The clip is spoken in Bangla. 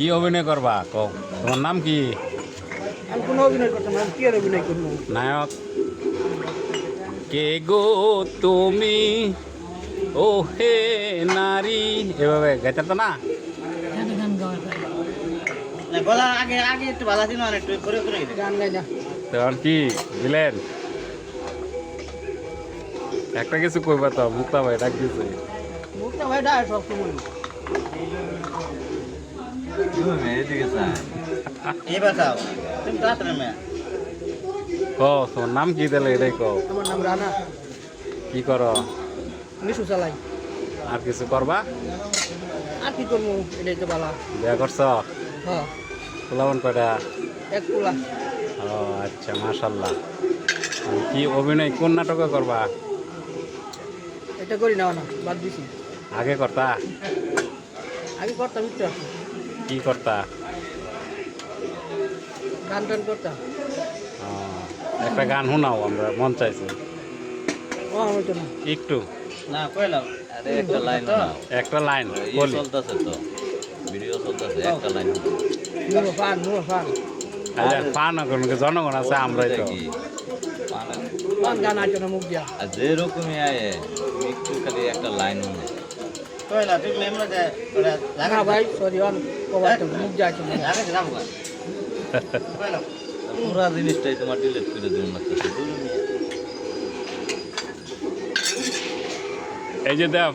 কি অভিনয় করবা কও তোমার নাম কি? আমি কোনো অভিনয় করতাম না, আমি কি আর অভিনয় করবো? নায়ক কে গো তুমি ও হে নারী এভাবে গাইতে তো না। গলা আগে আগে একটু ভালো ছিল আর একটু করে করে গেছে। গান গাই না, তখন কি দিলেন একটা কিছু কইবা তো মুক্তা ভাই ডাক দিছে। মুখটা ভাই ডায় সব সময়। এই বাতাও তুমি তাড়াতাড়ি মেয়ে কও তোমার নাম কি দিলে এটাই কও। আমার নাম রানা, কি করো মিশু চালাই। আর কিছু করবা? আর কি করবো, এটাই তো বালা। বিয়া করছ? হ্যাঁ, পোলাবন কয়টা? এক পোলা। ও আচ্ছা মাশাল্লাহ। কি অভিনয় কোন নাটকে করবা? এটা করি না, না বাদ দিছি। আগে করতা? আগে করতাম একটু, কি করতা? গান টান করতাম। ও, একটা গান শোনাও, আমরা মন চাইছে ও হইতো না। একটু না কইলাম আরে একটা লাইন না একটা লাইন ই বলি। চলতেছে তো ভিডিও চলতেছে একটা লাইন নুরো ফান, নুরো ফান। পান জনগণ আছে আমরাই তো। কি ফান গান আছে না মুখ দিয়া। আর যে রকমই আয় একটু খালি একটা লাইন কইলা তুমি মেমরা যে ওরা না ভাই, সরি অন কবার তো মুখ দিয়া আছে না। লাগে যাবো কইলাম পুরা জিনিসটাই তোমার ডিলিট করে দিন না এই যে দেখ